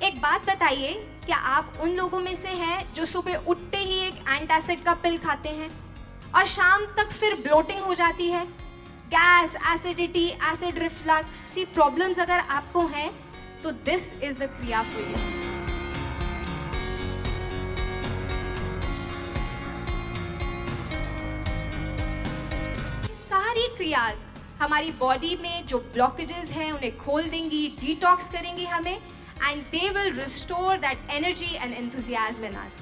एक बात बताइए, क्या आप उन लोगों में से हैं जो सुबह उठते ही एक एंटासिड का पिल खाते हैं और शाम तक फिर ब्लोटिंग हो जाती है, गैस, एसिडिटी, एसिड रिफ्लक्स, सी प्रॉब्लम्स अगर आपको हैं तो this is the kriya for you. सारी क्रियाज हमारी बॉडी में जो ब्लॉकेजेस हैं उन्हें खोल देंगी, डिटॉक्स करेंगी हमें, and they will restore that energy and enthusiasm in us.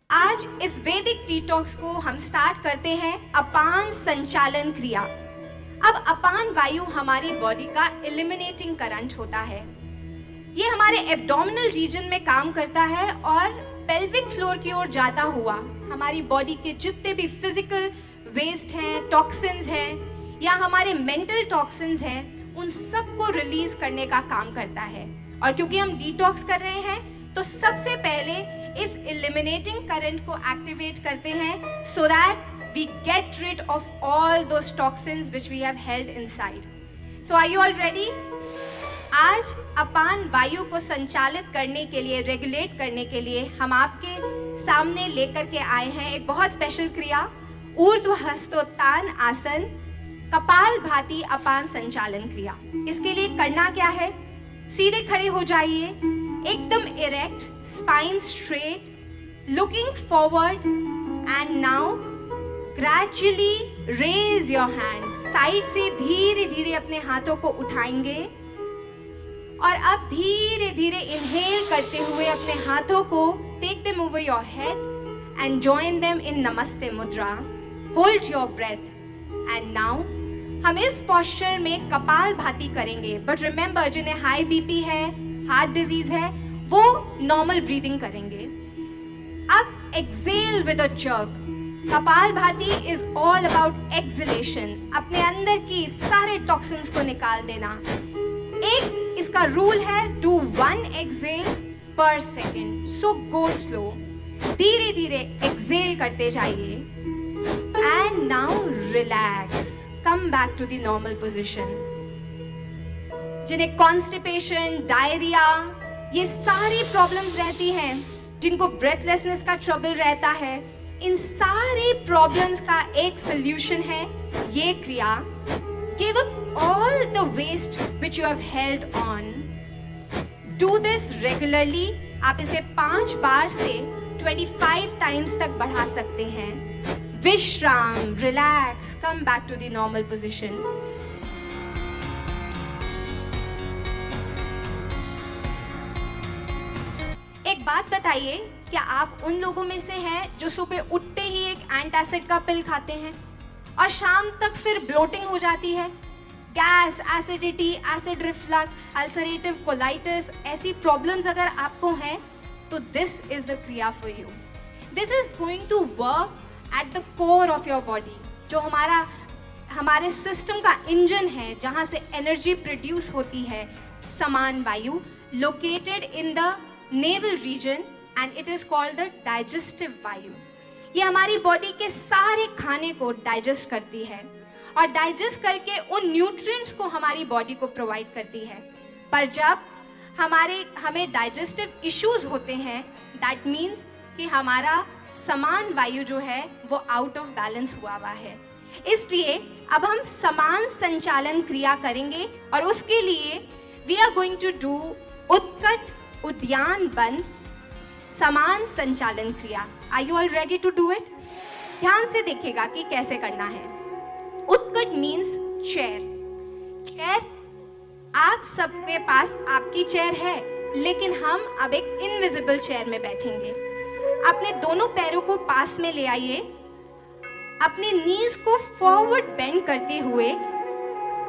आज इस वैदिक डिटॉक्स को हम स्टार्ट करते हैं अपान संचालन क्रिया। अब अपान वायु हमारी बॉडी का एलिमिनेटिंग करंट होता है। ये हमारे एब्डोमिनल रीजन में काम करता है और पेल्विक फ्लोर की ओर जाता हुआ हमारी बॉडी के जितने भी फिजिकल वेस्ट हैं, टॉक्सिन्स हैं या हमारे मेंटल टॉक्सिन्स हैं, उन सबको रिलीज करने का काम करता है। और क्योंकि हम डिटॉक्स कर रहे हैं तो सबसे पहले इस एलिमिनेटिंग करंट को एक्टिवेट करते हैं so that we get rid of all those toxins which we have held inside. So are you all ready? आज अपान वायु को संचालित करने के लिए, रेगुलेट करने के लिए हम आपके सामने लेकर के आए हैं एक बहुत स्पेशल क्रिया, ऊर्ध्व हस्तोत्तान आसन, कपाल भाती अपान संचालन क्रिया। इसके लिए करना क्या है? सीधे खड़े हो जाइए, एकदम erect, spine straight, looking forward and now gradually raise your hands. Side से धीरे धीरे अपने हाथों को उठाएंगे और अब धीरे धीरे इनहेल करते हुए अपने हाथों को take them over your head and join them in namaste mudra. Hold your breath and now हम इस पोस्चर में कपाल भाती करेंगे। बट रिमेंबर, जिन्हें हाई बीपी है, हार्ट डिजीज है, वो नॉर्मल ब्रीदिंग करेंगे। अब एक्सेल विद अ जर्क। कपाल भाती इज ऑल अबाउट एक्सलेशन, अपने अंदर की सारे टॉक्सिन्स को निकाल देना। एक इसका रूल है, डू 1 एक्सेल पर सेकेंड, सो गो स्लो। धीरे धीरे एक्सेल करते जाइए and now relax, come back to the normal position। जिन्हें कॉन्स्टिपेशन, डायरिया, ये सारी प्रॉब्लम्स रहती हैं, जिनको ब्रेथलेसनेस का ट्रबल रहता है, इन सारी प्रॉब्लम्स का एक सोल्यूशन है ये क्रिया। Give up all the waste which you have held on। Do this regularly। आप इसे 5 बार से 25 टाइम्स तक बढ़ा सकते हैं। विश्राम, relax, come back to the normal position. एक बात बताइए, क्या आप उन लोगों में से हैं जो सुबह उठते ही एक एंटासिड का पिल खाते हैं और शाम तक फिर ब्लोटिंग हो जाती है, gas, acidity, acid reflux, ulcerative colitis, ऐसी प्रॉब्लम्स अगर आपको हैं तो this is the kriya for you. This is going to work at the core of your body. जो हमारे सिस्टम का इंजन है, जहाँ से एनर्जी प्रोड्यूस होती है, समान वायु, located in the navel region and it is called the digestive vayu. ये हमारी बॉडी के सारे खाने को डाइजेस्ट करती है और डाइजेस्ट करके उन न्यूट्रिएंट्स को हमारी बॉडी को प्रोवाइड करती है। पर जब हमें डाइजेस्टिव इश्यूज होते हैं, दैट मीन्स कि हमारा समान वायु जो है वो आउट ऑफ बैलेंस हुआ है। इसलिए अब हम समान संचालन क्रिया करेंगे और उसके लिए we are going to do उत्कट उद्यान बंद समान संचालन क्रिया। Are you all ready to do it? ध्यान से देखिएगा कि कैसे करना है। उत्कट मीन्स चेयर। चेयर, आप सबके पास आपकी चेयर है, लेकिन हम अब एक इनविजिबल चेयर में बैठेंगे। अपने दोनों पैरों को पास में ले आइए, अपने नीज को फॉरवर्ड बेंड करते हुए,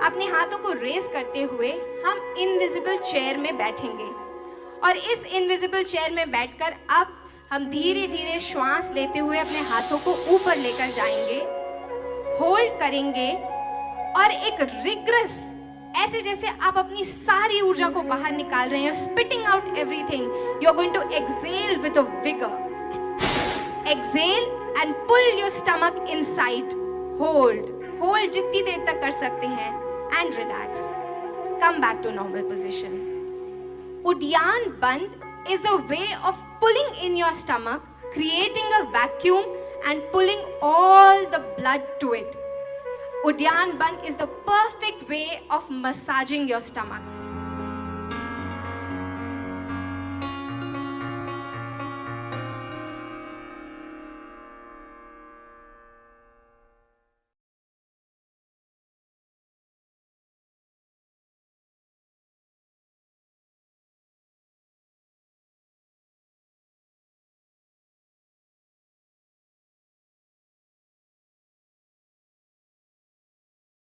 अपने हाथों को रेज करते हुए हम इनविजिबल चेयर में बैठेंगे। और इस इनविजिबल चेयर में बैठकर अब हम धीरे धीरे श्वास लेते हुए अपने हाथों को ऊपर लेकर जाएंगे, होल्ड करेंगे और एक रिग्रेस, ऐसे जैसे आप अपनी सारी ऊर्जा को बाहर निकाल रहे हैं, spitting out everything, you are going to exhale with a vigour. Exhale and pull your stomach inside. Hold, hold जितनी देर तक कर सकते हैं and relax. Come back to normal position. Udyan Bandh is the way of pulling in your stomach, creating a vacuum and pulling all the blood to it. Udyan Bandh is the perfect way of massaging your stomach.